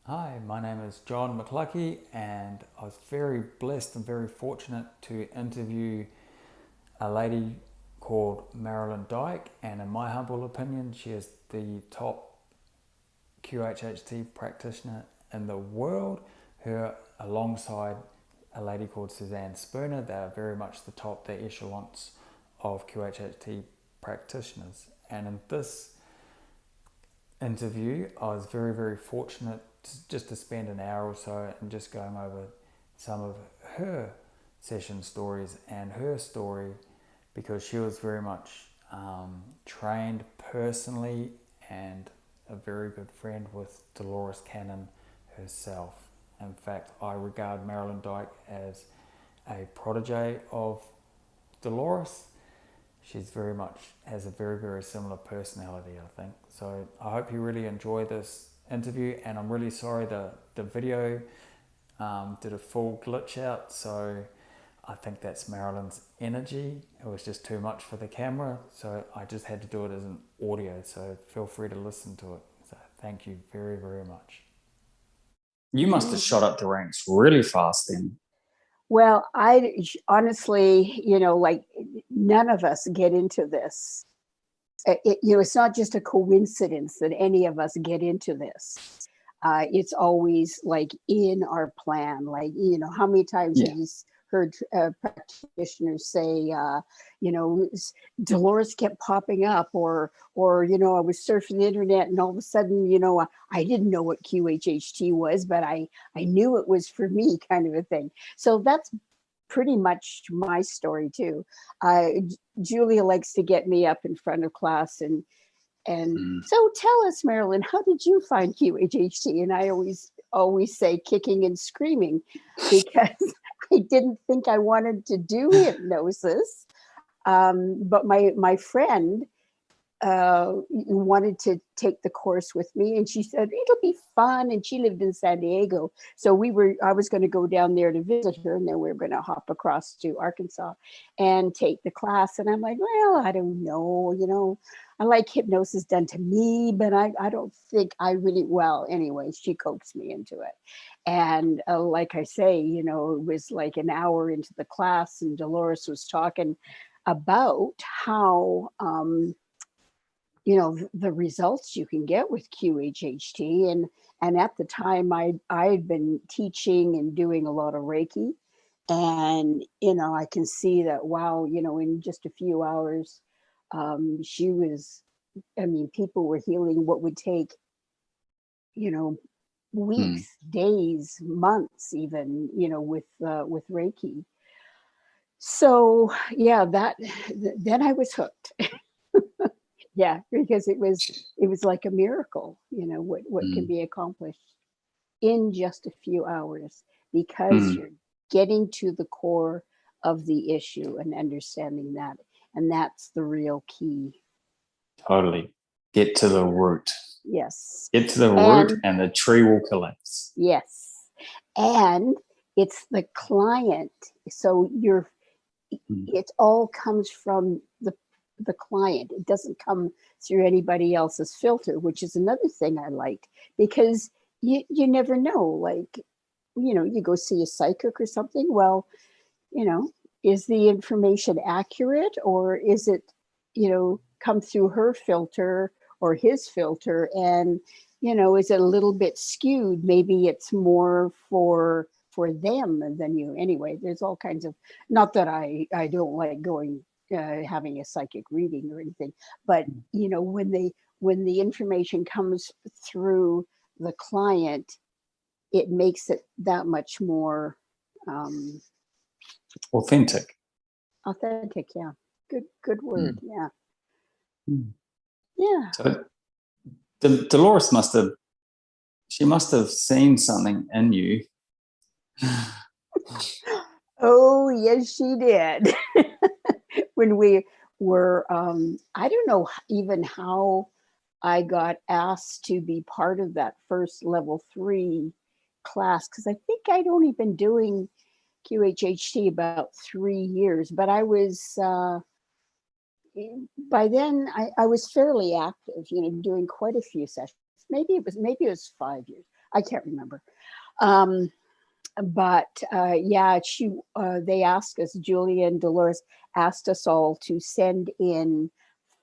Hi, my name is John Mcluckie, and I was very blessed and very fortunate to interview a lady called Marilyn Dyke, and in my humble opinion, she is the top Qhht practitioner in the world. Her alongside a lady called Suzanne Spooner, they are very much the echelons of Qhht practitioners. And in this interview, I was very, very fortunate just to spend an hour or so and just going over some of her session stories and her story, because she was very much trained personally and a very good friend with Dolores Cannon herself. In fact, I regard Marilyn Dyke as a protege of Dolores. She's very much has a very, very similar personality, I think. So I hope you really enjoy this interview, and I'm really sorry the video did a full glitch out, so I think that's Marilyn's energy. It was just too much for the camera, so I just had to do it as an audio, so feel free to listen to it. So thank you very, very much. You must have shot up the ranks really fast then. Well, I honestly, like none of us get into this. It's not just a coincidence that any of us get into this. It's always like in our plan. Like, how many times have you heard practitioners say, Dolores kept popping up, or I was surfing the internet and all of a sudden, I didn't know what QHHT was, but I knew it was for me, kind of a thing. So that's pretty much my story too. Julia likes to get me up in front of class and so tell us, Marilyn, how did you find QHHT? And I always say kicking and screaming, because I didn't think I wanted to do hypnosis. But my friend wanted to take the course with me, and she said it'll be fun, and she lived in San Diego, so I was going to go down there to visit her, and then we were going to hop across to Arkansas and take the class. And I'm like, well, I don't know, I like hypnosis done to me, but I don't think I really, well, anyway, she coaxed me into it. And like I say, it was like an hour into the class, and Dolores was talking about how the results you can get with QHHT. And at the time I had been teaching and doing a lot of Reiki, and I can see that, wow, in just a few hours, people were healing what would take weeks, days, months, even, with Reiki. So yeah, then I was hooked. Yeah, because it was like a miracle, what can be accomplished in just a few hours, because you're getting to the core of the issue and understanding that. And that's the real key. Totally. Get to the root. Yes. Get to the root and the tree will collapse. Yes. And it's the client. So it all comes from the client. It doesn't come through anybody else's filter, which is another thing I liked, because you never know, like, you go see a psychic or something. Well, is the information accurate, or is it, come through her filter or his filter, and, is it a little bit skewed? Maybe it's more for them than you. Anyway, there's all kinds of, not that I don't like going having a psychic reading or anything, but when the information comes through the client, it makes it that much more authentic. Yeah, good word. Yeah. Yeah. So Dolores must have seen something in you. Oh yes, she did. When we were, I don't know even how I got asked to be part of that first level 3 class, because I think I'd only been doing QHHT about 3 years, but I was, by then I was fairly active, doing quite a few sessions. Maybe it was 5 years. I can't remember. Um, but yeah, they asked us, Julia and Dolores asked us all to send in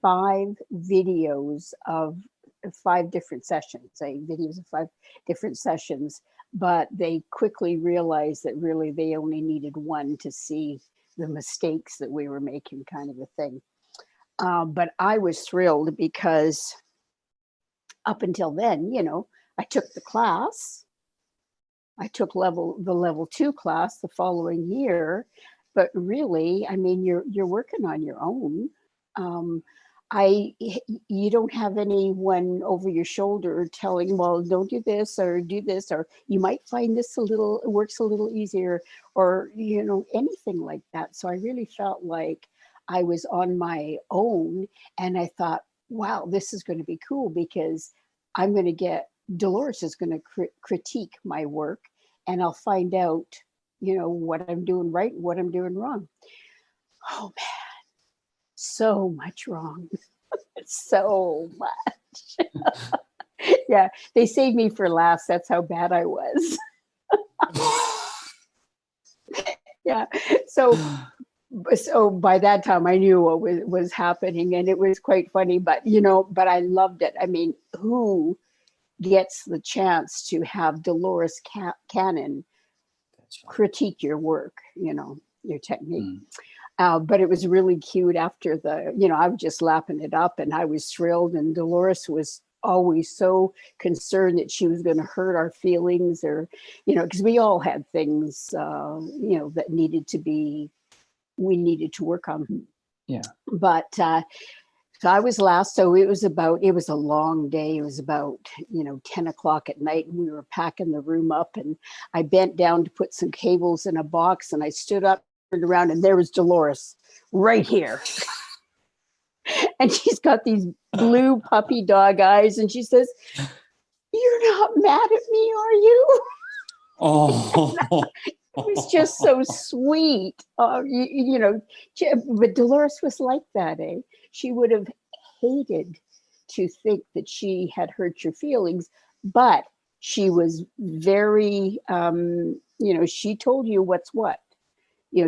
5 videos of 5 different sessions, videos of 5 different sessions, but they quickly realized that really they only needed 1 to see the mistakes that we were making, kind of a thing. But I was thrilled because up until then, I took the class. I took the level 2 class the following year, but really, I mean, you're working on your own. You don't have anyone over your shoulder telling, well, don't do this, or you might find this it works a little easier, or, anything like that. So I really felt like I was on my own, and I thought, wow, this is going to be cool because Dolores is going to critique my work, and I'll find out, what I'm doing right and what I'm doing wrong. Oh man, so much wrong. So much. Yeah, they saved me for last. That's how bad I was. Yeah. So by that time I knew what was happening, and it was quite funny, but I loved it. I mean, who gets the chance to have Dolores Cannon critique your work, your technique? But it was really cute after I was just lapping it up, and I was thrilled, and Dolores was always so concerned that she was going to hurt our feelings, or, because we all had things, that we needed to work on. Yeah. But so I was last. So it was a long day. It was about, 10 o'clock at night, and we were packing the room up, and I bent down to put some cables in a box, and I stood up, turned around, and there was Dolores right here. And she's got these blue puppy dog eyes, and she says, "You're not mad at me, are you?" Oh. It was just so sweet. But Dolores was like that, eh? She would have hated to think that she had hurt your feelings, but she was very, she told you what's what.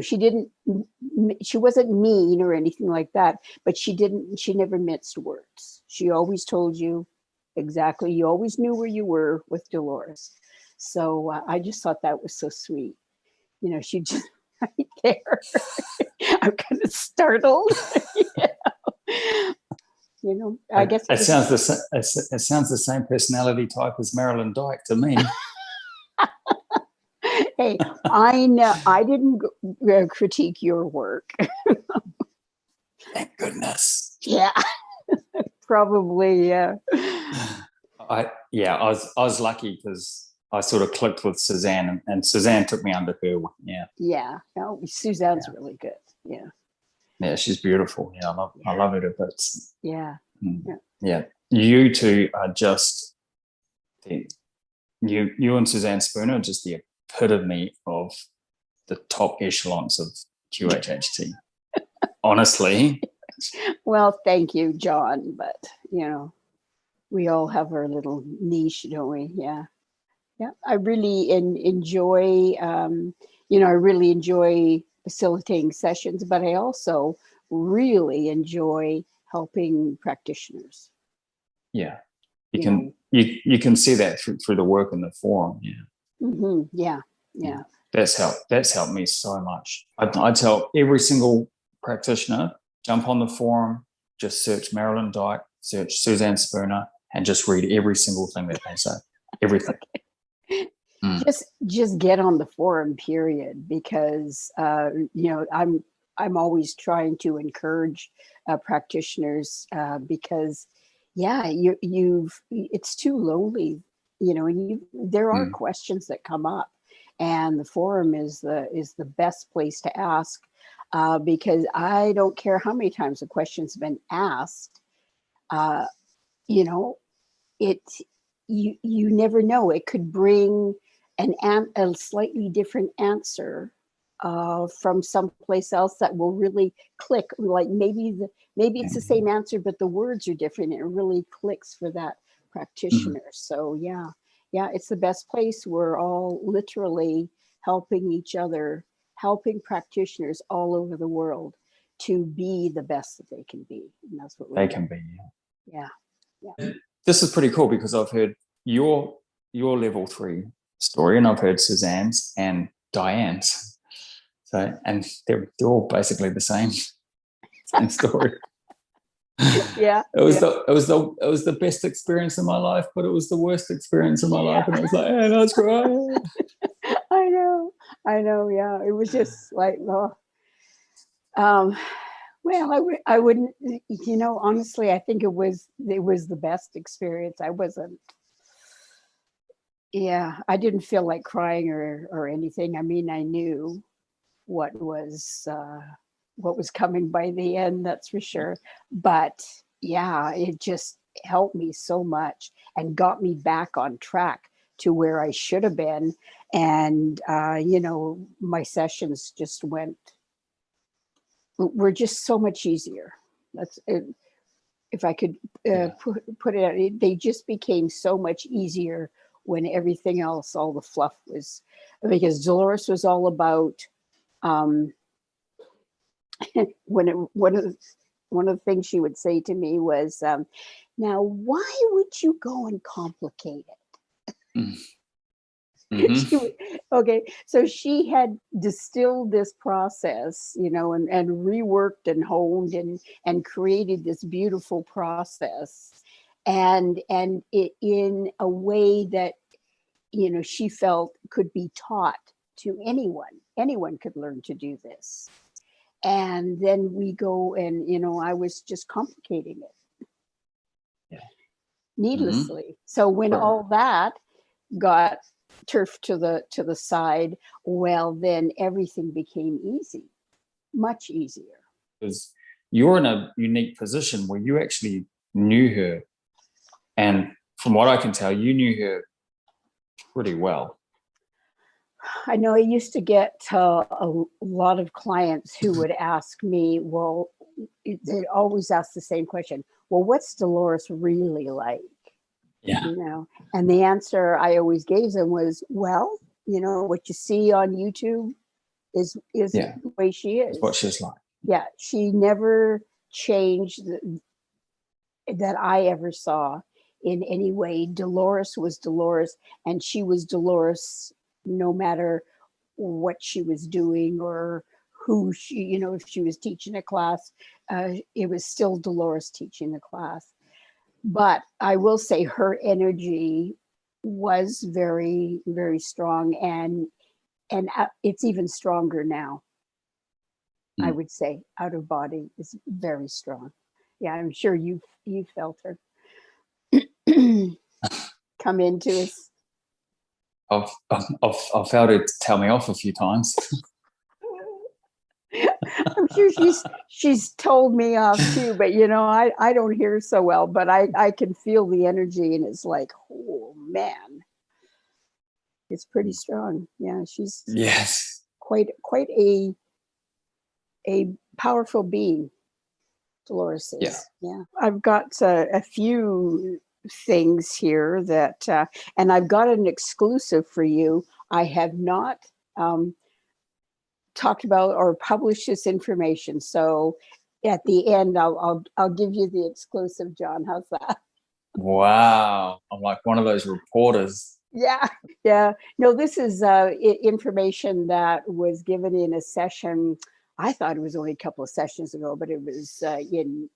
She wasn't mean or anything like that, but she never minced words. She always told you exactly. You always knew where you were with Dolores. So I just thought that was so sweet. She just right there. I'm kind of startled. I guess it sounds the same personality type as Marilyn Dyke to me. Hey, I know I didn't critique your work. Thank goodness. Yeah, probably. Yeah. I was lucky because I sort of clicked with Suzanne, and Suzanne took me under her wing. Yeah. Yeah. No, Suzanne's really good. Yeah. Yeah, she's beautiful. Yeah, I love her to bits. Yeah. Yeah. You two are just you and Suzanne Spooner are just the epitome of the top echelons of QHHT. Honestly. Well, thank you, John. But we all have our little niche, don't we? Yeah. Yeah. I really enjoy. I really enjoy facilitating sessions, but I also really enjoy helping practitioners. Yeah. You can see that through the work in the forum. Yeah. Mm-hmm. Yeah. Yeah. That's helped me so much. I tell every single practitioner, jump on the forum, just search Marilyn Dyke, search Suzanne Spooner, and just read every single thing that they say. Everything. Just get on the forum, period, because I'm always trying to encourage practitioners because it's too lonely, and there are questions that come up, and the forum is the best place to ask, because I don't care how many times the question's been asked, you never know. It could bring a slightly different answer from someplace else that will really click. Like maybe it's the same answer, but the words are different. And it really clicks for that practitioner. So yeah, Yeah, it's the best place. We're all literally helping each other, helping practitioners all over the world to be the best that they can be. And that's what They we're can doing. be. Yeah. Yeah. This is pretty cool because I've heard your level 3 story, and I've heard Suzanne's and Diane's. So, and they're all basically the same story. Yeah. It was the best experience of my life, but it was the worst experience of my life, and I was like, hey, that's great. I know. Yeah, it was just like, oh, well, I wouldn't, honestly, I think it was the best experience. I wasn't, yeah, I didn't feel like crying or anything. I mean, I knew what was coming by the end, that's for sure. But yeah, it just helped me so much and got me back on track to where I should have been. And, my sessions just were just so much easier. That's it. If I could put it out, they just became so much easier when everything else, all the fluff was, because Dolores was all about, one of the things she would say to me was, now, why would you go and complicate it? Mm-hmm. Okay, so she had distilled this process, and reworked and honed and created this beautiful process, and it in a way that she felt could be taught to anyone. Anyone could learn to do this. And then we go and I was just complicating it needlessly. Mm-hmm. So when all that got turfed to the side, well, then everything became easy, much easier. Because you're in a unique position where you actually knew her, and from what I can tell, you knew her pretty well. I know I used to get a lot of clients who would ask me, well, they'd always ask the same question. Well, what's Dolores really like? Yeah. And the answer I always gave them was, well, what you see on YouTube is the way she is. It's what she's like. Yeah. She never changed that I ever saw in any way. Dolores was Dolores, and she was Dolores no matter what she was doing or who she, if she was teaching a class, it was still Dolores teaching the class. But I will say her energy was very, very strong, and it's even stronger now. I would say out of body is very strong. Yeah, I'm sure you felt her come into us. I've felt it tell me off a few times. I'm sure she's told me off too, but I don't hear so well, but I can feel the energy, and it's like, oh man, it's pretty strong. Yeah, she's quite a powerful being. Dolores is. Yeah. I've got a few things here that, and I've got an exclusive for you. I have not talked about or published this information, so at the end I'll give you the exclusive, John. How's that? Wow, I'm like one of those reporters. Yeah. No, this is information that was given in a session. I thought it was only a couple of sessions ago, but it was in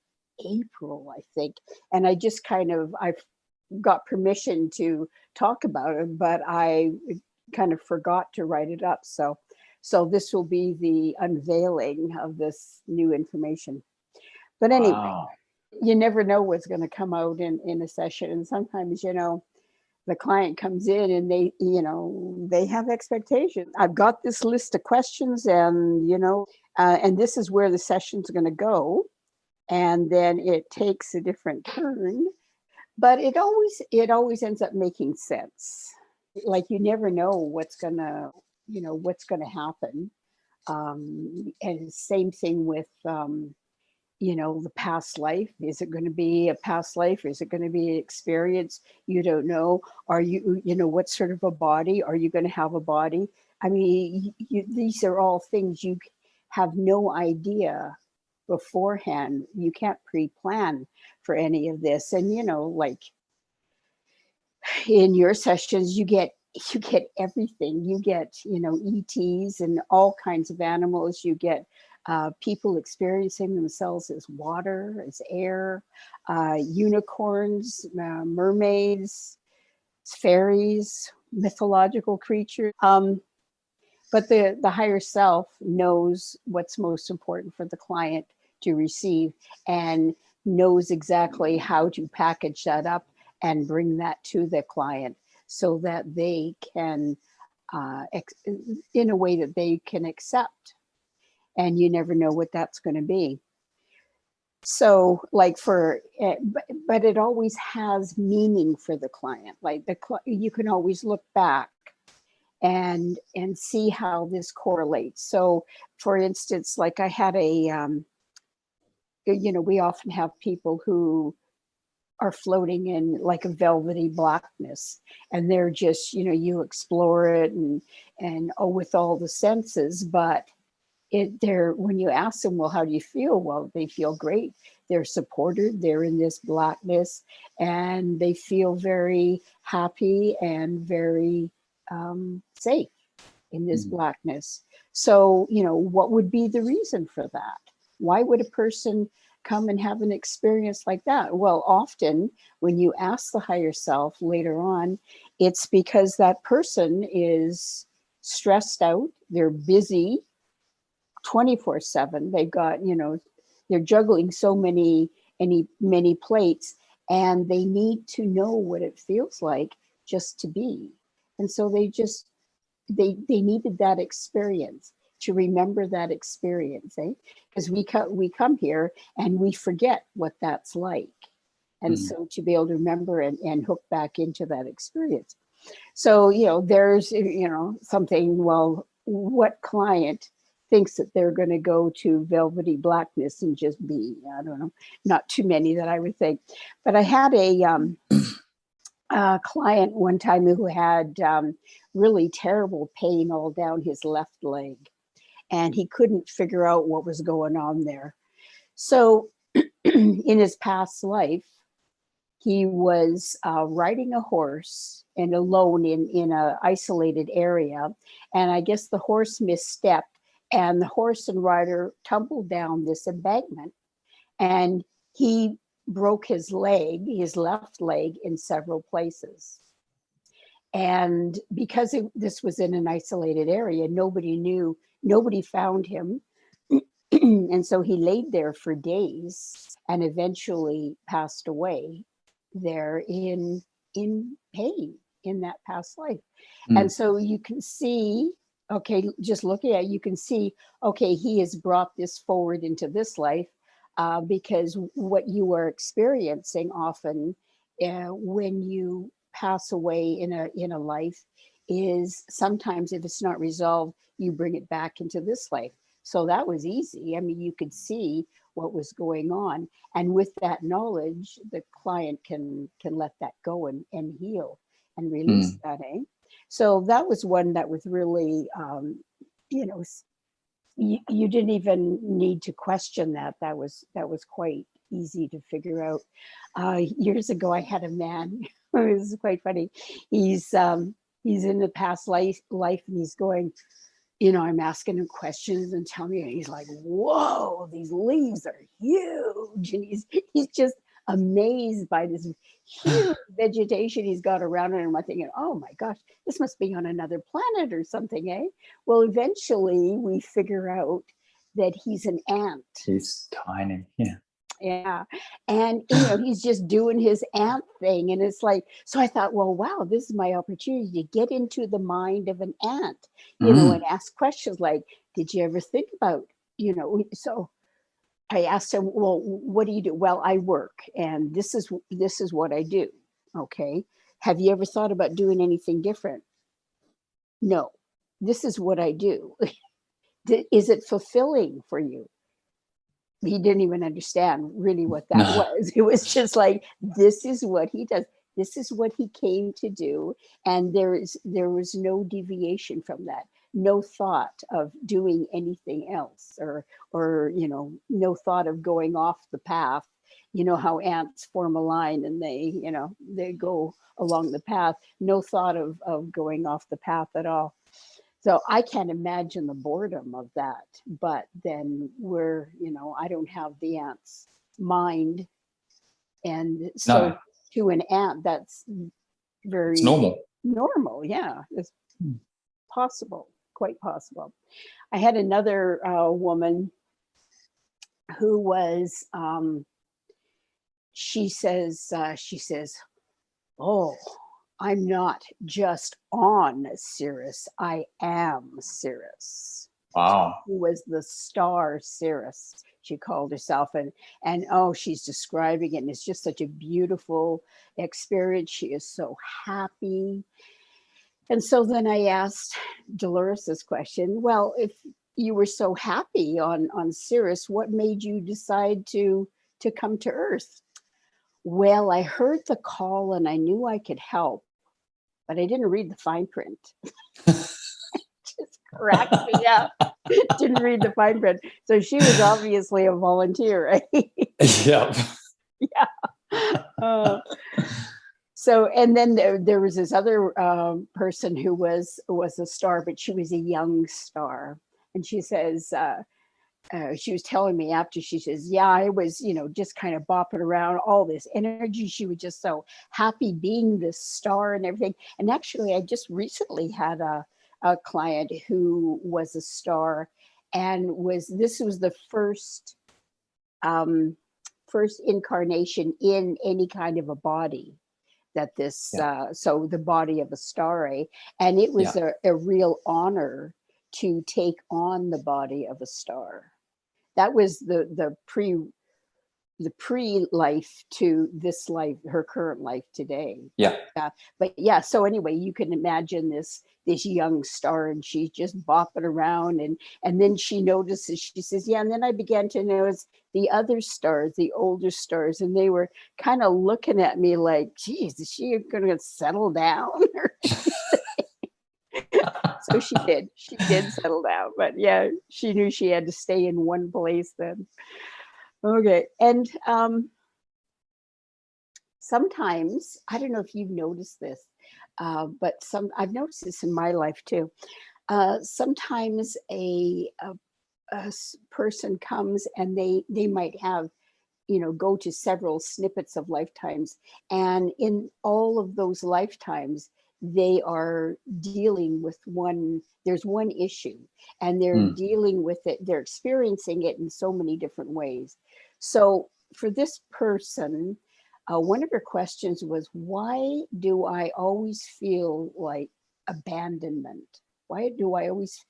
April, I think. And I just I got permission to talk about it, but I kind of forgot to write it up. So this will be the unveiling of this new information. But anyway, you never know what's going to come out in a session. And sometimes, the client comes in and they have expectations. I've got this list of questions, and and this is where the session's going to go, and then it takes a different turn, but it always ends up making sense. Like, you never know what's gonna happen. And same thing with the past life. Is it going to be a past life? Is it going to be an experience? You don't know. Are you, what sort of a body? Are you going to have a body? I mean, these are all things you have no idea beforehand. You can't pre-plan for any of this. And, like in your sessions, you get everything. You get, ETs and all kinds of animals. You get people experiencing themselves as water, as air, unicorns, mermaids, fairies, mythological creatures. But the higher self knows what's most important for the client to receive, and knows exactly how to package that up and bring that to the client so that they can, in a way that they can accept. And you never know what that's going to be. So like but it always has meaning for the client. Like you can always look back and see how this correlates. So for instance, like I had we often have people who are floating in like a velvety blackness, and they're just, you explore it and with all the senses, but when you ask them, well, how do you feel? Well, they feel great. They're supported. They're in this blackness, and they feel very happy and very safe in this blackness. So, what would be the reason for that? Why would a person come and have an experience like that? Well, often when you ask the higher self later on, it's because that person is stressed out. They're busy 24/7. They've got, they're juggling so many plates, and they need to know what it feels like just to be. And so they needed that experience to remember that experience, eh? Because we come here and we forget what that's like. And so to be able to remember and hook back into that experience. So, there's, something, well, what client thinks that they're going to go to velvety blackness and just be, I don't know, not too many that I would think. But I had a client one time who had really terrible pain all down his left leg, and he couldn't figure out what was going on there. So in his past life, he was riding a horse and alone in an isolated area. And I guess the horse misstepped, and the horse and rider tumbled down this embankment, and he broke his left leg, in several places. And because this was in an isolated area, nobody found him. And so he laid there for days and eventually passed away there in pain in that past life. And so you can see, okay, just looking at it, you can see, okay, he has brought this forward into this life, because what you are experiencing often when you pass away in a life is sometimes, if it's not resolved, you bring it back into this life. So that was easy. I mean, you could see what was going on. And with that knowledge, the client can let that go and heal and release that, eh? So that was one that was really, you didn't even need to question that. That was quite easy to figure out. Years ago, I had a man, it was quite funny. He's in the past life and he's going, I'm asking him questions and telling me, and he's like, whoa, these leaves are huge. And he's just amazed by this huge vegetation he's got around him. And I'm thinking, oh my gosh, this must be on another planet or something, eh? Well, eventually we figure out that he's an ant. He's tiny, yeah. Yeah. And, he's just doing his ant thing. And it's like, so I thought, well, wow, this is my opportunity to get into the mind of an ant, and ask questions like, did you ever think about, so I asked him, well, what do you do? Well, I work, and this is what I do. Okay. Have you ever thought about doing anything different? No, this is what I do. Is it fulfilling for you? he didn't even understand really what that No. was. It was just like, this is what he does. This is what he came to do. And there was no deviation from that. No thought of doing anything else, or, no thought of going off the path. You know how ants form a line and they go along the path. No thought of going off the path at all. So I can't imagine the boredom of that. But then I don't have the ant's mind. And so No, to an ant, that's it's very normal. normal. Yeah, it's possible, quite possible. I had another woman who was, she says, oh, I'm not just on Cirrus, I am Cirrus. Wow. She was the star Cirrus, she called herself. And oh, she's describing it, and it's just such a beautiful experience. She is so happy. And so then I asked Dolores this question. Well, if you were so happy on Cirrus, what made you decide to come to Earth? Well, I heard the call and I knew I could help, but I didn't read the fine print. Just cracked me up. Didn't read the fine print. So she was obviously a volunteer, right? Yep. Yeah. So, and then there was this other person who was a star, but she was a young star. And she says, she was telling me after, she says, yeah, I was, just kind of bopping around, all this energy. She was just so happy being this star and everything. And actually, I just recently had a client who was a star, and this was the first incarnation in any kind of a body that this, so the body of a star, and it was a real honor to take on the body of a star. That was the pre-life to this life, her current life today. Yeah. But yeah, so anyway, you can imagine this young star, and she's just bopping around, and then she notices, she says, yeah, and then I began to notice the other stars, the older stars, and they were kind of looking at me like, geez, is she gonna settle down? So she did settle down, but yeah, she knew she had to stay in one place then. Okay. And sometimes, I don't know if you've noticed this, but I've noticed this in my life too. Sometimes a person comes and they might have, go to several snippets of lifetimes, and in all of those lifetimes, they are dealing with there's one issue, and they're dealing with it, they're experiencing it in so many different ways. So for this person, one of her questions was, why do I always feel like abandonment? Why do I always,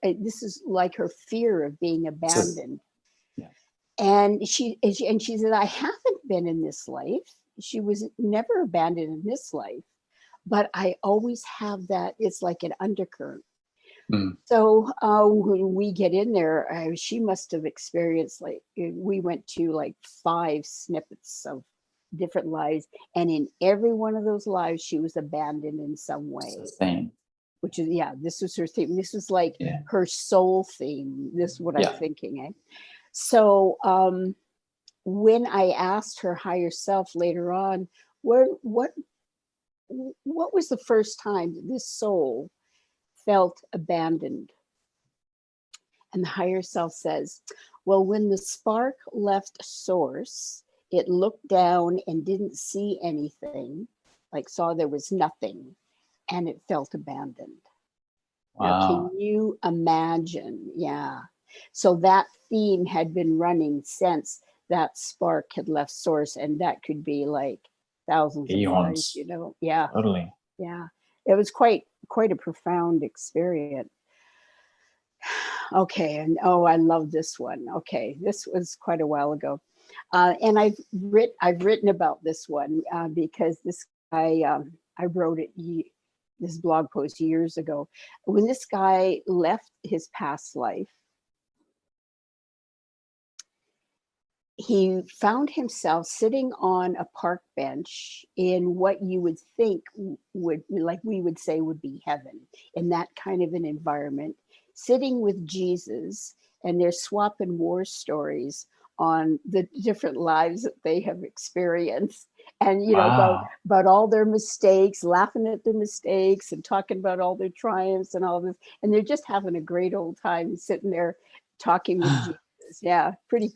this is like her fear of being abandoned. And she said, I haven't been in this life. She was never abandoned in this life, but I always have that. It's like an undercurrent. So when we get in there, she must have experienced, we went to 5 snippets of different lives, and in every one of those lives, she was abandoned in some way. Which is, this was her theme. This was her soul theme. This is what I'm thinking. So when I asked her higher self later on, what was the first time that this soul felt abandoned? And the higher self says, well, when the spark left source, it looked down and didn't see anything, saw there was nothing, and it felt abandoned. Wow. Now, can you imagine? Yeah. So that theme had been running since that spark had left source, and that could be thousands of lives, Yeah. Totally. Yeah. It was quite a profound experience. Okay. And I love this one. Okay. This was quite a while ago. And I've written about this one because this guy, I wrote it, this blog post years ago. When this guy left his past life, he found himself sitting on a park bench in what you would think would, like we would say, would be heaven, in that kind of an environment, sitting with Jesus, and they're swapping war stories on the different lives that they have experienced, and Wow. about all their mistakes, laughing at their mistakes and talking about all their triumphs and all this, and they're just having a great old time sitting there talking with Jesus. Yeah, pretty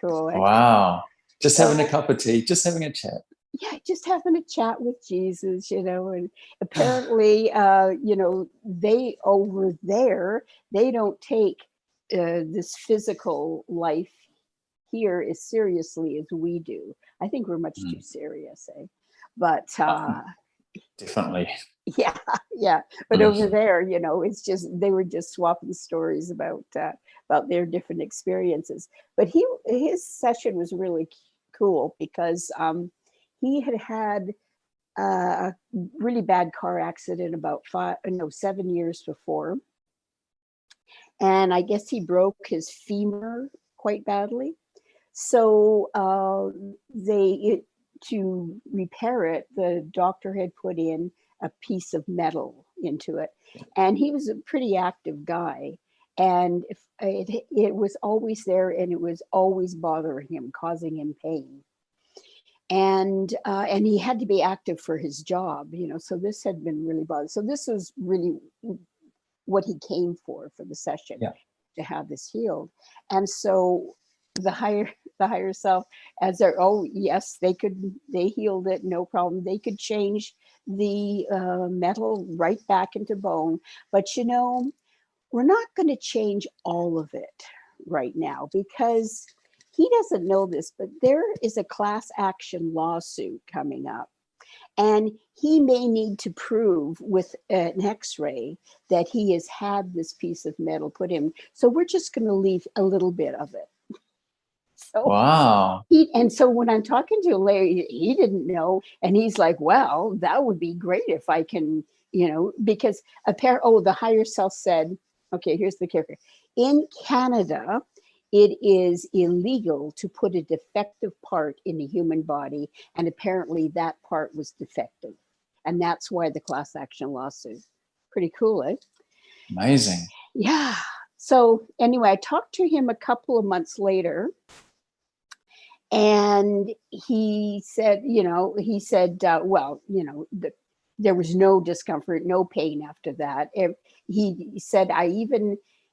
cool. Eh? Wow. Just having a So cup of tea, just having a chat. yeah, just having a chat with Jesus, and apparently, they over there, they don't take this physical life here as seriously as we do. I think we're much too Mm. serious, eh? But Definitely. yeah, yeah. But over Mm. there, it's just they were just swapping stories about their different experiences. But his session was really cool because he had a really bad car accident about 7 years before, and I guess he broke his femur quite badly. So to repair it, the doctor had put in a piece of metal into it, and he was a pretty active guy, and it was always there, and it was always bothering him, causing him pain, and he had to be active for his job, So this had been really bothering. So this was really what he came for the session, Yeah. to have this healed. And so the higher self, as they're, oh yes, they healed it, no problem. They could change the metal right back into bone, but we're not going to change all of it right now, because he doesn't know this, but there is a class action lawsuit coming up. And he may need to prove with an x-ray that he has had this piece of metal put in. So we're just going to leave a little bit of it. So Wow. so when I'm talking to Larry, he didn't know. And he's like, well, that would be great if I can, because the higher self said, okay, here's the kicker. In Canada, it is illegal to put a defective part in the human body. And apparently that part was defective. And that's why the class action lawsuit. Pretty cool, eh? Amazing. Yeah. So anyway, I talked to him a couple of months later. And he said, there was no discomfort, no pain after that. He said,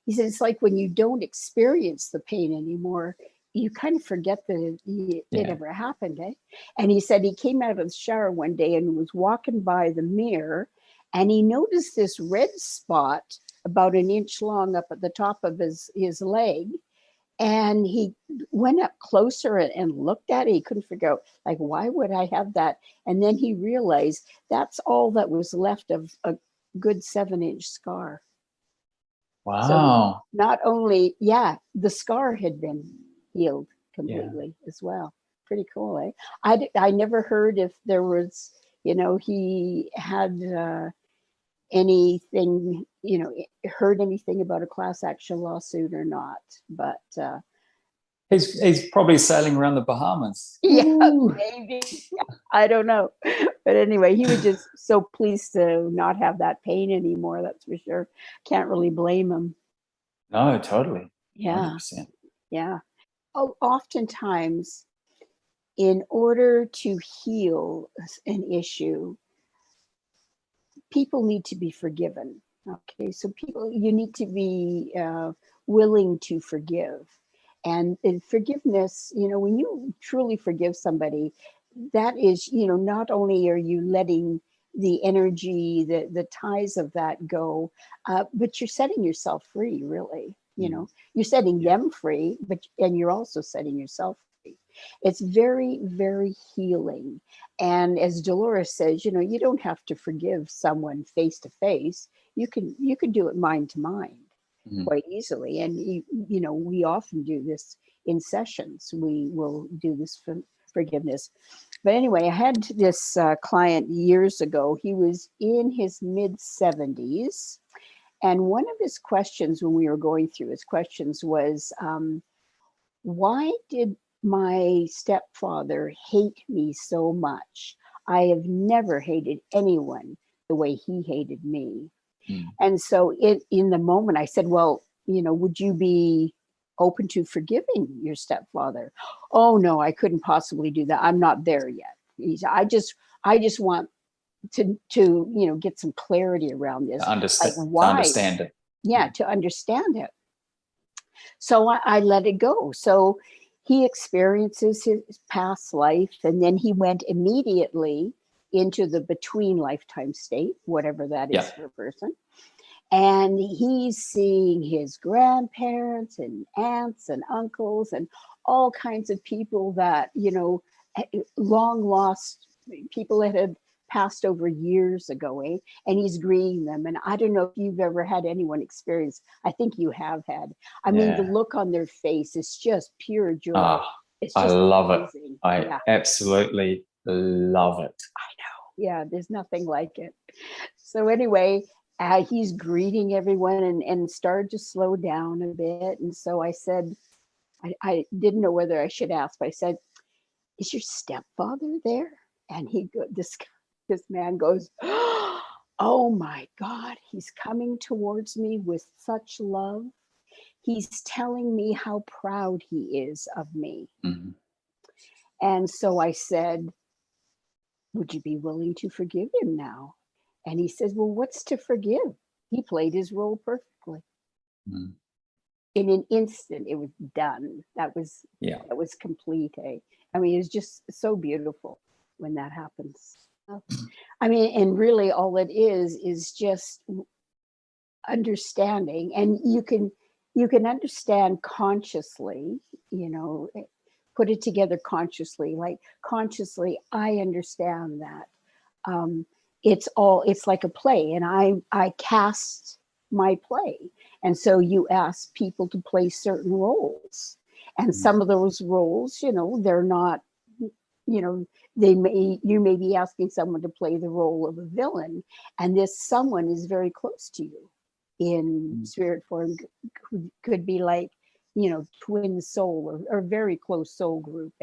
it's like when you don't experience the pain anymore, you kind of forget that it ever happened. Eh? And he said he came out of the shower one day and was walking by the mirror, and he noticed this red spot about an inch long up at the top of his leg. And he went up closer and looked at it. He couldn't figure out, like, why would I have that? And then he realized that's all that was left of a good 7-inch scar. So Wow. not only, the scar had been healed completely as well. Pretty cool, eh? I never heard if there was, he had anything, heard anything about a class action lawsuit or not, but He's probably sailing around the Bahamas. yeah, Ooh. maybe. I don't know. But anyway, he was just so pleased to not have that pain anymore, that's for sure. Can't really blame him. No, totally. Yeah. 100%. Yeah. Oftentimes, in order to heal an issue, people need to be forgiven. Okay, so you need to be willing to forgive. And in forgiveness, when you truly forgive somebody, that is, not only are you letting the energy, the ties of that go, but you're setting yourself free, really. You're setting them free, and you're also setting yourself free. It's very, very healing. And as Dolores says, you don't have to forgive someone face to face. You can do it mind to mind quite easily. And we often do this in sessions. We will do this forgiveness. But anyway, I had this client years ago. He was in his mid 70s. And one of his questions when we were going through his questions was, why did my stepfather hate me so much. I have never hated anyone the way he hated me. And so in the moment I said, well, would you be open to forgiving your stepfather? Oh no, I couldn't possibly do that. I'm not there yet. I just want to get some clarity around this. Understand, like why? to understand it. Yeah, to understand it. So I let it go. So he experiences his past life, and then he went immediately into the between lifetime state, whatever that is for a person. And he's seeing his grandparents and aunts and uncles and all kinds of people that, long lost people that had passed over years ago, and he's greeting them. And I don't know if you've ever had anyone experience, I think you have had. I mean, the look on their face is just pure joy. It's just I love amazing. it. I absolutely love it. I know. Yeah, there's nothing like it. So anyway, he's greeting everyone and started to slow down a bit. And so I said, I didn't know whether I should ask, but I said, is your stepfather there? And this man goes, oh my God, he's coming towards me with such love. He's telling me how proud he is of me. Mm-hmm. And so I said, would you be willing to forgive him now? And he says, well, what's to forgive? He played his role perfectly. Mm. In an instant, it was done. That was complete. I mean, it's just so beautiful when that happens. I mean, and really all it is just understanding. And you can understand consciously, put it together consciously, like consciously, I understand that. It's like a play, and I cast my play. And so you ask people to play certain roles, and some of those roles, they're not, you may be asking someone to play the role of a villain, and this someone is very close to you in spirit form, could be like, twin soul or very close soul group,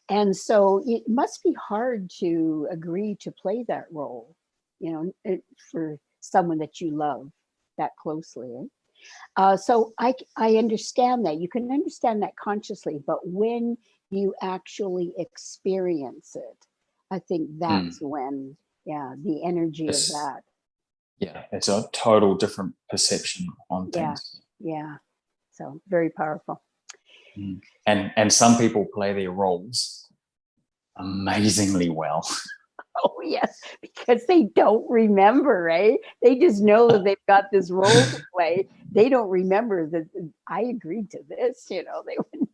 And so it must be hard to agree to play that role, for someone that you love that closely. So I understand that. You can understand that consciously, but when you actually experience it, I think that's when, the energy of that. Yeah, it's a total different perception on things. Yeah. So very powerful. And some people play their roles amazingly well. Oh yes, because they don't remember, right? They just know that they've got this role to play. They don't remember that I agreed to this, they wouldn't.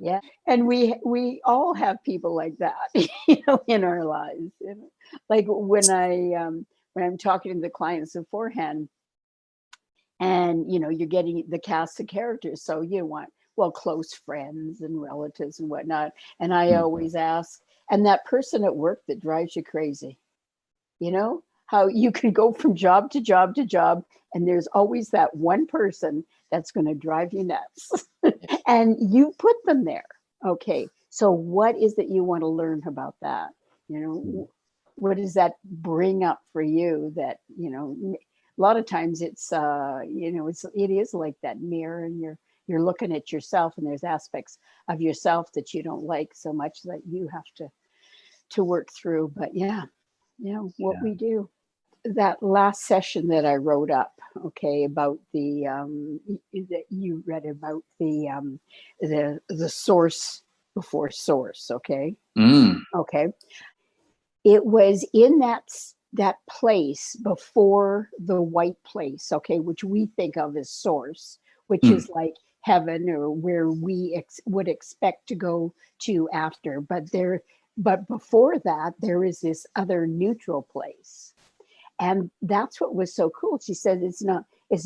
Yeah. And we all have people like that, in our lives. Like when I'm talking to the clients beforehand, and you're getting the cast of characters, so you want, well, close friends and relatives and whatnot. And I always ask, and that person at work that drives you crazy, how you can go from job to job to job, and there's always that one person that's going to drive you nuts. And you put them there. Okay, so what is it you want to learn about that? What does that bring up for you that, a lot of times it's, it is like that mirror, and you're looking at yourself, and there's aspects of yourself that you don't like so much that you have to work through. But what we do. That last session that I wrote up, okay, about the that you read about the source before source, okay, okay, it was in that place before the white place, okay, which we think of as source, which is like heaven, or where we would expect to go to after, but before that there is this other neutral place. And that's what was so cool. She said it's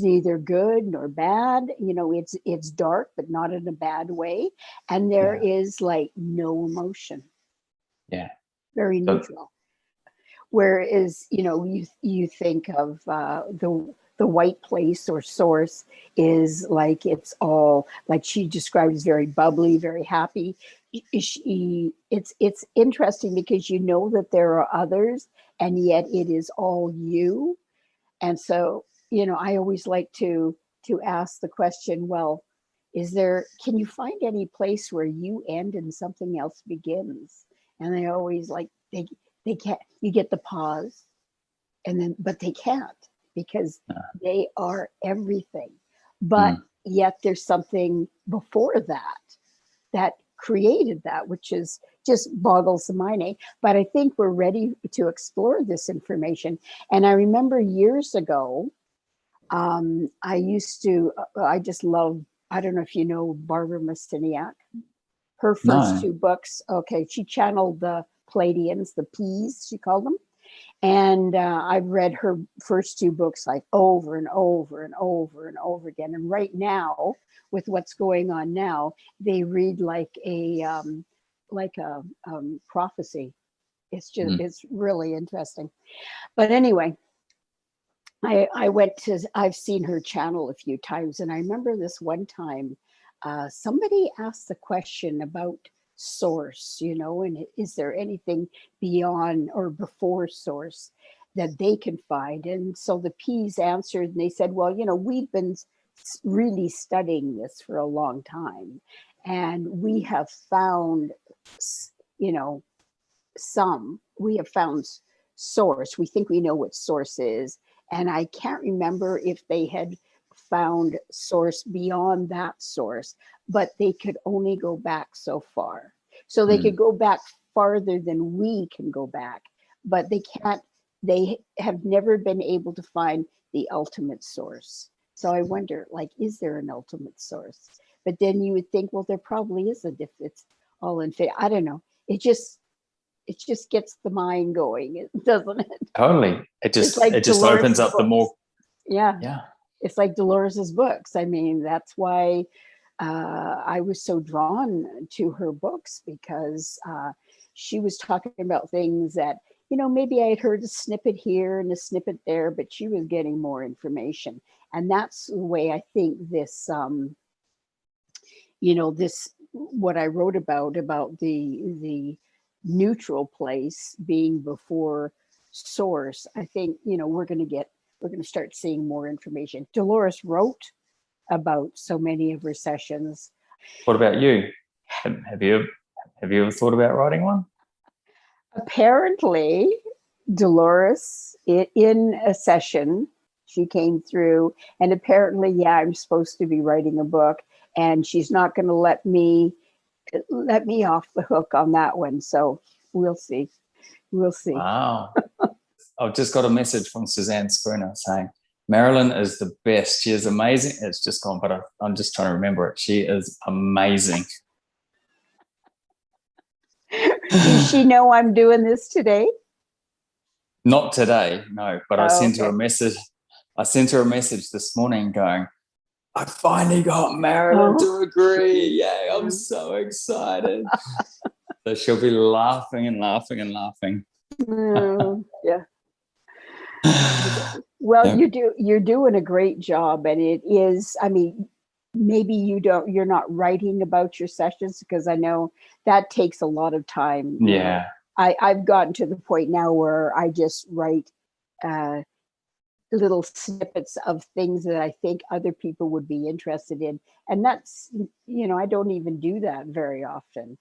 neither good nor bad. It's dark, but not in a bad way. And there is like no emotion. Yeah. Very neutral. Whereas, you think of the the white place or source is like, it's all like she described as very bubbly, very happy. It's interesting because you know that there are others, and yet it is all you. And so, you know, I always like to ask the question, well, can you find any place where you end and something else begins? And they always like, they can't, you get the pause, and then, but they can't, because they are everything. But yet there's something before that created that, which is just boggles the mind. But I think we're ready to explore this information. And I remember years ago, I just love, I don't know if you know Barbara Mastiniak. Her first two books, okay, she channeled the Pleiadians, the P's, she called them. And I've read her first two books like over and over and over and over again. And right now, with what's going on now, they read like a prophecy. It's just, it's really interesting. But anyway, I've seen her channel a few times. And I remember this one time, somebody asked the question about source, you know, and is there anything beyond or before source that they can find? And so the P's answered, and they said, well, you know, we've been really studying this for a long time, and we have found, you know, we have found source. We think we know what source is. And I can't remember if they had found source beyond that source, but they could only go back so far. So they could go back farther than we can go back, but they have never been able to find the ultimate source. So I wonder, like, is there an ultimate source? But then you would think, well, there probably isn't if it's all in faith. I don't know. It just gets the mind going, doesn't it? Totally. It just opens up the more. Yeah. It's like Dolores's books. I mean, that's why I was so drawn to her books, because she was talking about things that, you know, maybe I had heard a snippet here and a snippet there, but she was getting more information. And that's the way I think this, you know, this, what I wrote about the neutral place being before source, I think, you know, we're going to start seeing more information. Dolores wrote about so many of her sessions. What about you? Have you ever thought about writing one? Apparently, Dolores, in a session, she came through, and apparently, yeah, I'm supposed to be writing a book, and she's not going to let me off the hook on that one. So we'll see. Wow. I've just got a message from Suzanne Spooner saying, Marilyn is the best. She is amazing. It's just gone, but I'm just trying to remember it. She is amazing. Does she know I'm doing this today? Not today, no, but I sent her a message. I sent her a message this morning going, I finally got Marilyn to agree. Yay, I'm so excited. So she'll be laughing and laughing and laughing. Yeah. Well, you're doing a great job, and it is, I mean, maybe you're not writing about your sessions, because I know that takes a lot of time. Yeah. I've gotten to the point now where I just write little snippets of things that I think other people would be interested in. And that's, you know, I don't even do that very often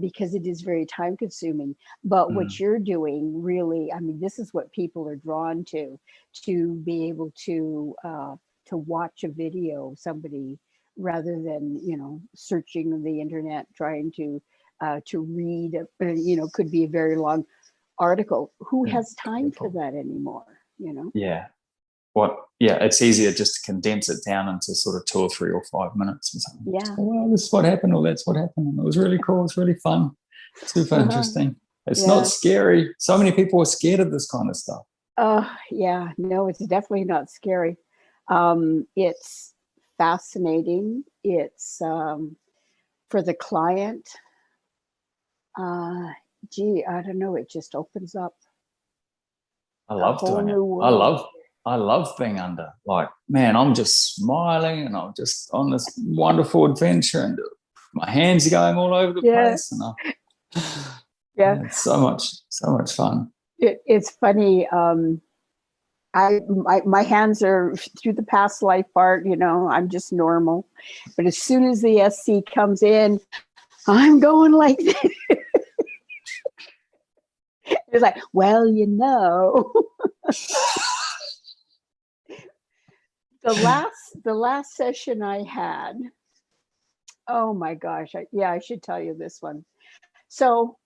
because it is very time consuming. But what you're doing really, I mean, this is what people are drawn to be able to watch a video of somebody rather than, you know, searching the internet, trying to read, you know, could be a very long article. Who has time for that anymore, you know? Yeah. It's easier just to condense it down into sort of 2 or 3 or 5 minutes or something. Yeah. Well, this is what happened, or that's what happened. And it was really cool. It's really fun. Super interesting. It's not scary. So many people are scared of this kind of stuff. Yeah, no, it's definitely not scary. It's fascinating. It's for the client. I don't know. It just opens up. I love doing it. I love being under. Like, man, I'm just smiling and I'm just on this wonderful adventure and my hands are going all over the Yeah. place. And Yeah. it's so much fun. It's funny. My hands are through the past life part, you know, I'm just normal. But as soon as the SC comes in, I'm going like this. It's like, well, you know. The last session I had, oh my gosh, I should tell you this one. So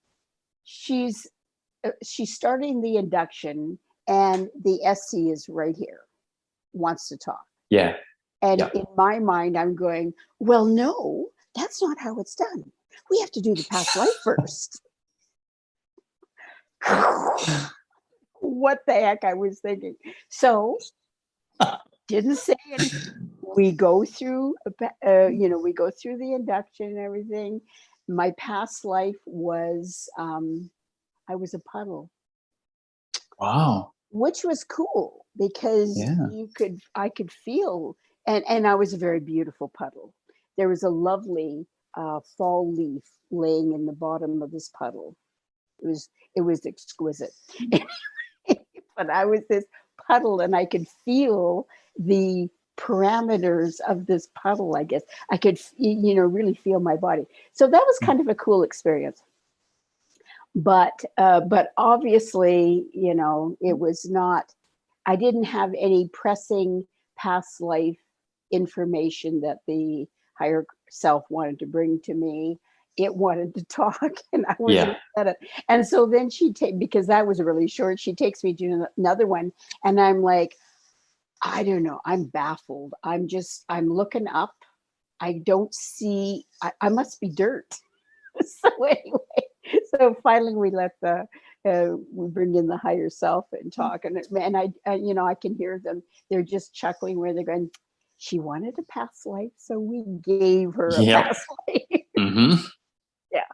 she's starting the induction and the SC is right here, wants to talk. Yeah. And in my mind, I'm going, well, no, that's not how it's done. We have to do the past life first. What the heck I was thinking. So didn't say anything. We go through, we go through the induction and everything. My past life was, I was a puddle. Wow. Which was cool because I could feel, and I was a very beautiful puddle. There was a lovely fall leaf laying in the bottom of this puddle. It was exquisite. But I was this puddle and I could feel the parameters of this puddle, I guess. I could, really feel my body. So that was kind of a cool experience. But obviously, it was not, I didn't have any pressing past life information that the higher self wanted to bring to me. It wanted to talk and I wasn't at it. And so then because that was really short, she takes me to another one and I'm like, I don't know, I'm baffled. I'm looking up. I don't see, I must be dirt. So anyway, so finally we let we bring in the higher self and talk, and I can hear them. They're just chuckling where they're going, she wanted a past life, so we gave her a past life. Mm-hmm. Yeah.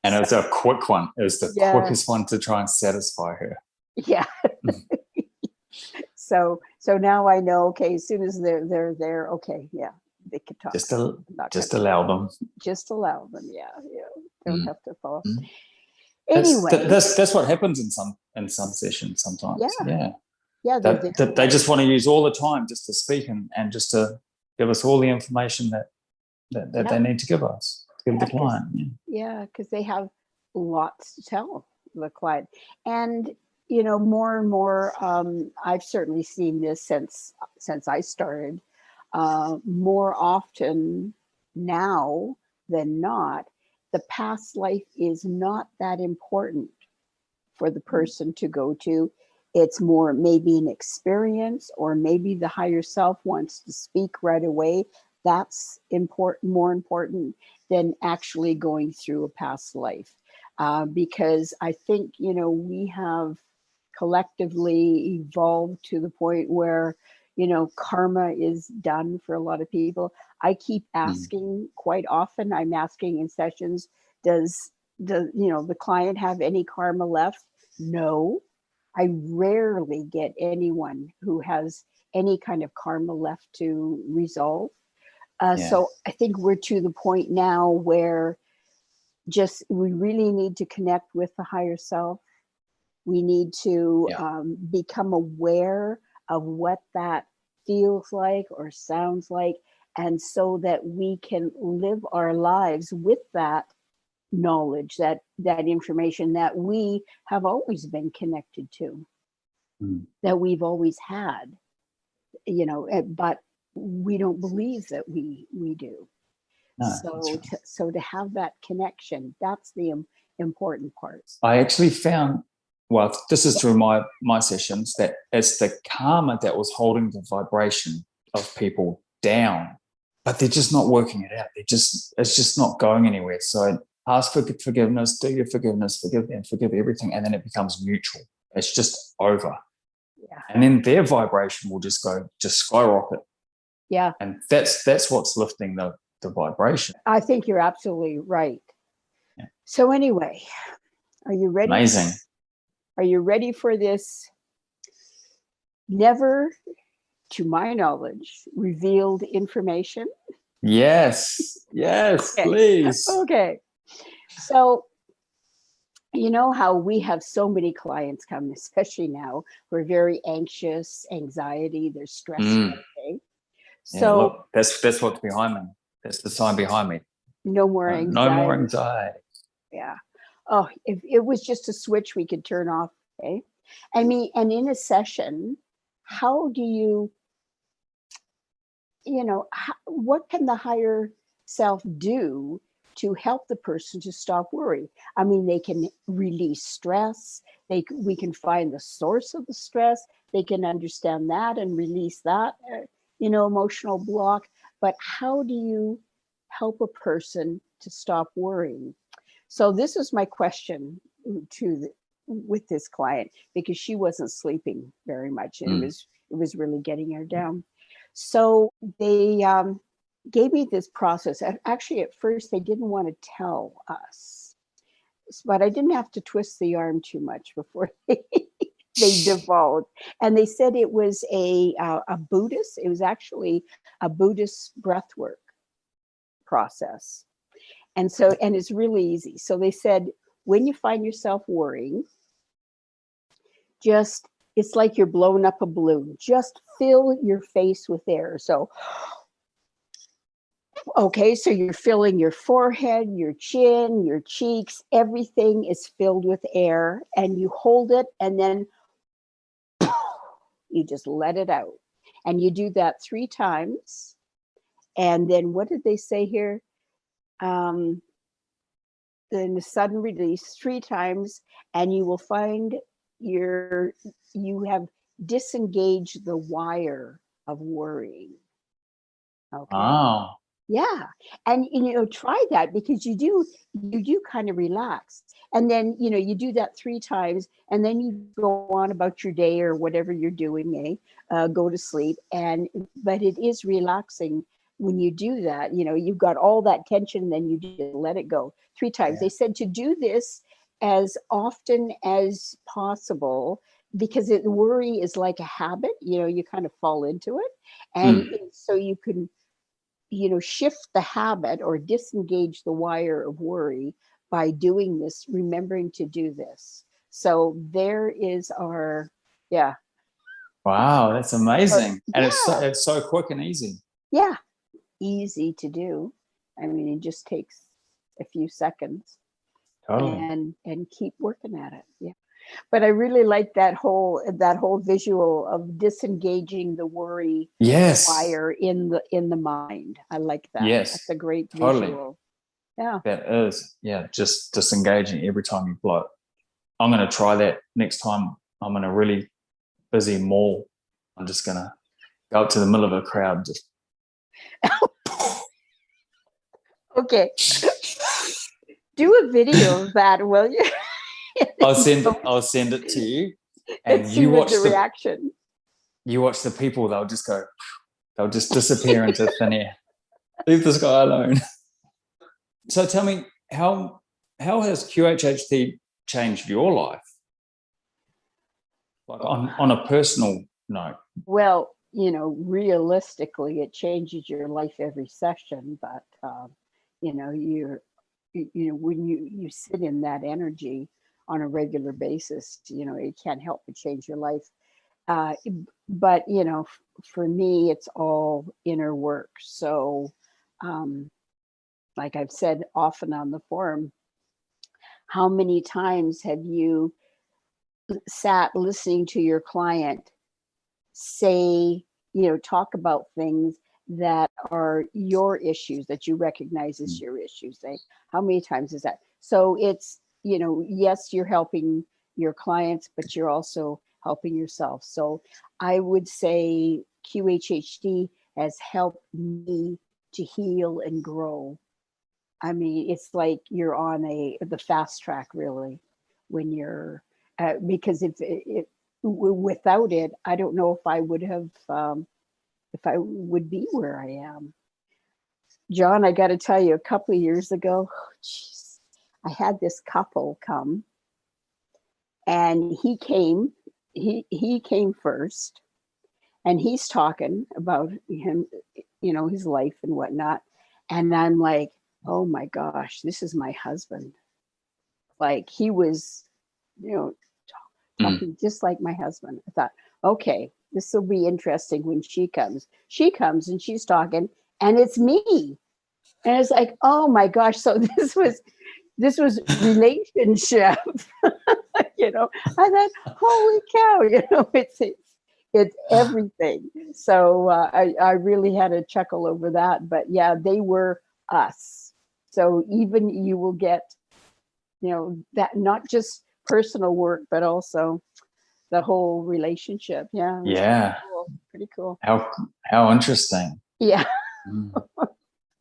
And it was a quick one. It was the quickest one to try and satisfy her. Yeah. So now I know, okay, as soon as they're there, okay, yeah, they could talk. Just allow them. Just allow them, yeah. Don't have to follow. Mm. Anyway, that's what happens in some sessions sometimes. Yeah. They just want to use all the time just to speak and just to give us all the information that they need to give us, give the client. Yeah, because they have lots to tell the client, and more and more. I've certainly seen this since I started. More often now than not, the past life is not that important for the person to go to. It's more maybe an experience, or maybe the higher self wants to speak right away. That's more important than actually going through a past life. Because I think, we have collectively evolved to the point where, karma is done for a lot of people. I keep asking quite often, I'm asking in sessions, does the client have any karma left? No. I rarely get anyone who has any kind of karma left to resolve. So I think we're to the point now where we really need to connect with the higher self. We need to become aware of what that feels like or sounds like, and so that we can live our lives with that knowledge, that information that we have always been connected to, that we've always had, but we don't believe that we do. No, so to have that connection, that's the important part. I actually found, well, this is through my sessions, that it's the karma that was holding the vibration of people down, but they're just not working it out. It's just not going anywhere. So ask for forgiveness, do your forgiveness, forgive them, forgive everything, and then it becomes mutual. It's just over. Yeah. And then their vibration will just skyrocket. Yeah. And that's what's lifting the vibration. I think you're absolutely right. Yeah. So anyway, are you ready? Amazing. Are you ready for this never, to my knowledge, revealed information. Yes. Yes, Okay. please. Okay. So, you know how we have so many clients come, especially now, who are very anxious, anxiety, they're stressed Mm. all day. Yeah, So look, that's what's behind me. That's the sign behind me. no more No more anxiety. anxiety. Yeah. Oh, if it was just a switch we could turn off. Okay. I mean, and in a session, how do you, what can the higher self do to help the person to stop worry? I mean, they can release stress. We can find the source of the stress. They can understand that and release that, emotional block. But how do you help a person to stop worrying? So this is my question with this client, because she wasn't sleeping very much, and it was really getting her down. So they gave me this process. Actually, at first they didn't want to tell us, but I didn't have to twist the arm too much before they divulged. And they said it was a Buddhist. It was actually a Buddhist breathwork process. And it's really easy. So they said, when you find yourself worrying, it's like you're blowing up a balloon. Just fill your face with air. So, okay, so you're filling your forehead, your chin, your cheeks, everything is filled with air, and you hold it, and then you just let it out. And you do that 3 times. And then what did they say here? Then the sudden release 3 times, and you will find you have disengaged the wire of worrying. Okay. Wow. Yeah. And try that, because you do kind of relax. And then you do that 3 times, and then you go on about your day or whatever you're doing, go to sleep. But it is relaxing when you do that. You've got all that tension, and then you just let it go 3 times. Yeah. They said to do this as often as possible, because worry is like a habit. You kind of fall into it, and so you can shift the habit or disengage the wire of worry by doing this, remembering to do this. So there is our, yeah. Wow, that's amazing. And Yeah. it's so quick and easy. Yeah. Easy to do. I mean, it just takes a few seconds. Totally. And keep working at it. Yeah. But I really like that whole visual of disengaging the worry wire in the mind. I like that. Yes. That's a great Totally. visual. Yeah. That is, just disengaging every time you blow. I'm going to try that next time I'm in a really busy mall. I'm just going to go up to the middle of a crowd. Just Okay. Do a video of that, will you? I'll send it to you, and see you what watch the reaction. You watch the people. They'll just disappear into thin air. Leave this guy alone. So tell me, how has QHHT changed your life? Like on a personal note. Well, realistically, it changes your life every session, but when you sit in that energy on a regular basis, it can't help but change your life. But for me, it's all inner work. So, like I've said often on the forum, how many times have you sat listening to your client say, talk about things that are your issues, that you recognize as your issues? How many times is that? So it's, yes, you're helping your clients, but you're also helping yourself. So I would say QHHT has helped me to heal and grow. I mean, it's like you're on the fast track, really, when you're because if without it, I don't know if I would have if I would be where I am. John, I got to tell you, a couple of years ago, geez, I had this couple come, and he came first, and he's talking about him, his life and whatnot. And I'm like, oh my gosh, this is my husband. Like he was, talking just like my husband. I thought, okay, this will be interesting when she comes. She comes and she's talking, and it's me. And it's like, oh my gosh. So this was relationship. I thought, holy cow, it's everything. So I really had a chuckle over that. But yeah, they were us. So even you will get, that not just personal work, but also the whole relationship. Yeah. Yeah. Pretty cool. How interesting. Yeah.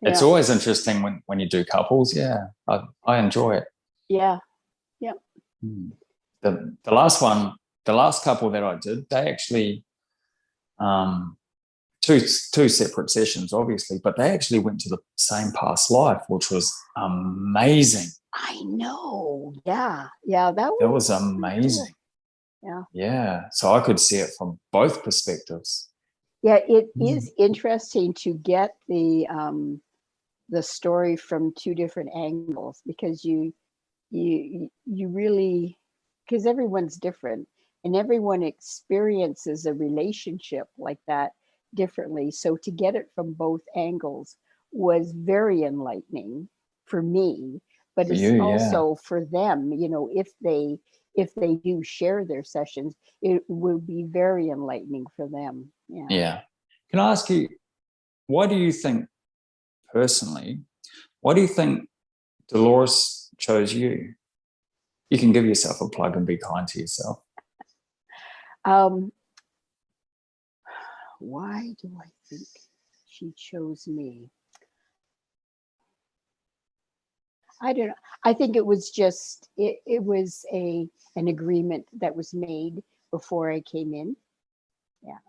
It's always interesting when you do couples. Yeah. I enjoy it. Yeah. Yeah. The last couple that I did, they actually, two separate sessions, obviously, but they actually went to the same past life, which was amazing. I know. Yeah. Yeah. That was amazing. Cool. Yeah. Yeah. So I could see it from both perspectives. Yeah. It is interesting to get the story from two different angles, because you really, because everyone's different and everyone experiences a relationship like that differently. So to get it from both angles was very enlightening for me, but it's also for them, if they do share their sessions, it will be very enlightening for them. Yeah. Can I ask you, why do you think Dolores chose you? You can give yourself a plug and be kind to yourself. Why do I think she chose me? I don't know. I think it was just, it was an agreement that was made before I came in. Yeah.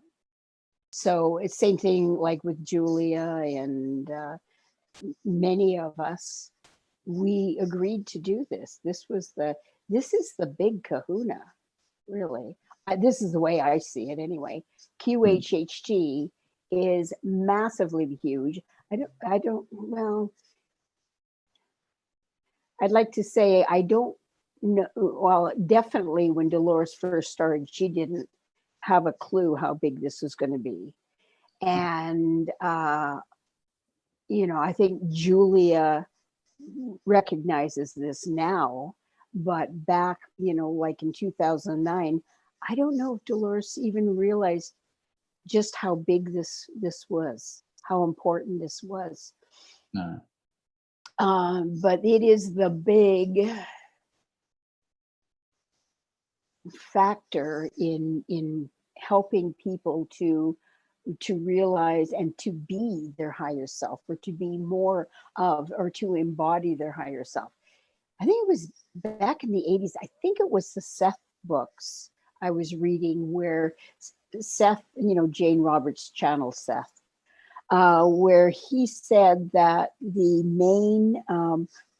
So it's same thing like with Julia and many of us, we agreed to do this. This is the big kahuna, really. This is the way I see it anyway. QHHT is massively huge. Well, I'd like to say I don't know. Well, definitely when Dolores first started, she didn't have a clue how big this was going to be. And, I think Julia recognizes this now, but back, like in 2009, I don't know if Dolores even realized just how big this was, how important this was. No. But it is the big factor in helping people to realize and to be their higher self, or to be more of, or to embody their higher self. I think it was back in the 80s. I think it was the Seth books I was reading, where Seth, Jane Roberts' channel Seth, where he said that the main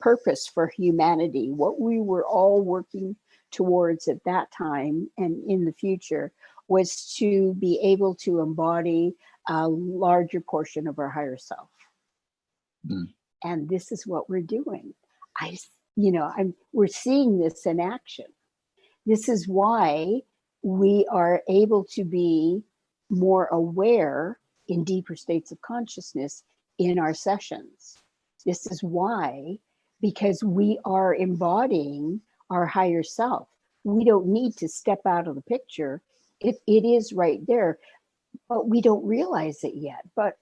purpose for humanity, what we were all working towards at that time and in the future, was to be able to embody a larger portion of our higher self. And this is what we're doing. We're seeing this in action. This is why we are able to be more aware in deeper states of consciousness in our sessions. This is why, because we are embodying our higher self. We don't need to step out of the picture. It is right there, but we don't realize it yet. But,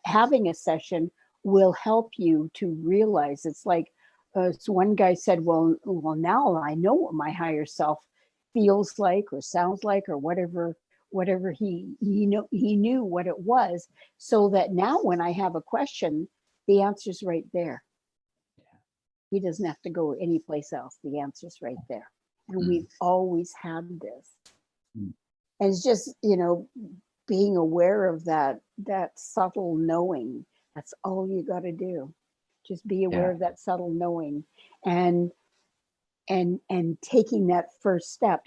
having a session will help you to realize. It's like, so one guy said, well, now I know what my higher self feels like or sounds like, or whatever he knew what it was, so that now when I have a question, the answer's right there. He doesn't have to go anyplace else. The answer's right there. And we've always had this. And it's just, being aware of that subtle knowing. That's all you got to do. Just be aware of that subtle knowing, and taking that first step,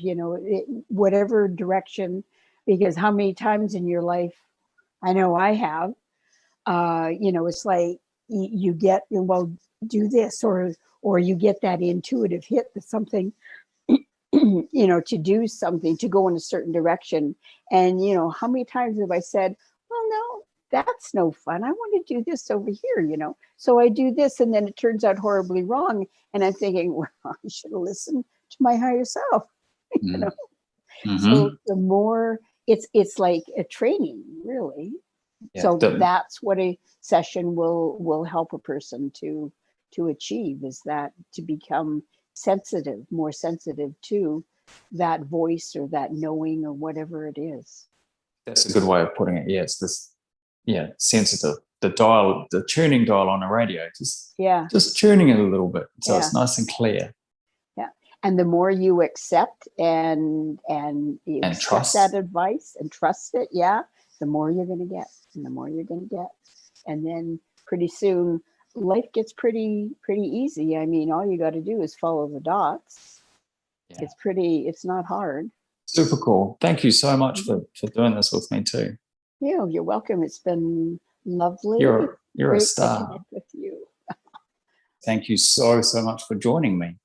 whatever direction, Because how many times in your life, I know I have, you know, it's like you get, well, do this, or you get that intuitive hit that something, you know, to do something, to go in a certain direction. And, you know, how many times have I said, well, no, that's no fun. I want to do this over here, you know. So I do this, and then it turns out horribly wrong. And I'm thinking, well, I should have listened to my higher self, you know. So the more it's like a training, really. Yeah, So that's what a session will help a person to achieve, is that to become sensitive, more sensitive to that voice or that knowing or whatever it is. That's a good way of putting it. Yeah, it's this, sensitive. The tuning dial on a radio, just tuning it a little bit so it's nice and clear. Yeah, and the more you accept and you accept trust that advice and trust it, the more you're going to get, and the more you're going to get, and then pretty soon life gets pretty easy. I mean, all you got to do is follow the dots. Yeah. It's not hard. Super cool. Thank you so much for doing this with me too. Yeah, you're welcome. It's been lovely. You're a star. To connect with you. Thank you so much for joining me.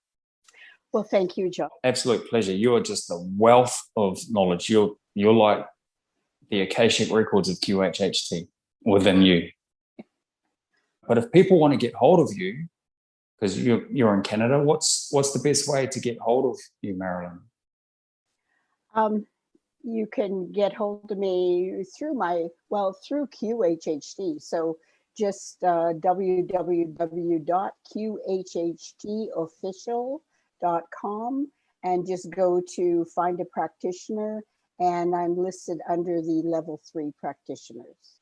Well, thank you, John. Absolute pleasure. You are just a wealth of knowledge. You're like the Akashic records of QHHT within you. But if people want to get hold of you, because you're in Canada, what's the best way to get hold of you, Marilyn? You can get hold of me through through QHHT. So just www.qhhtofficial.com, and just go to find a practitioner, and I'm listed under the level 3 practitioners.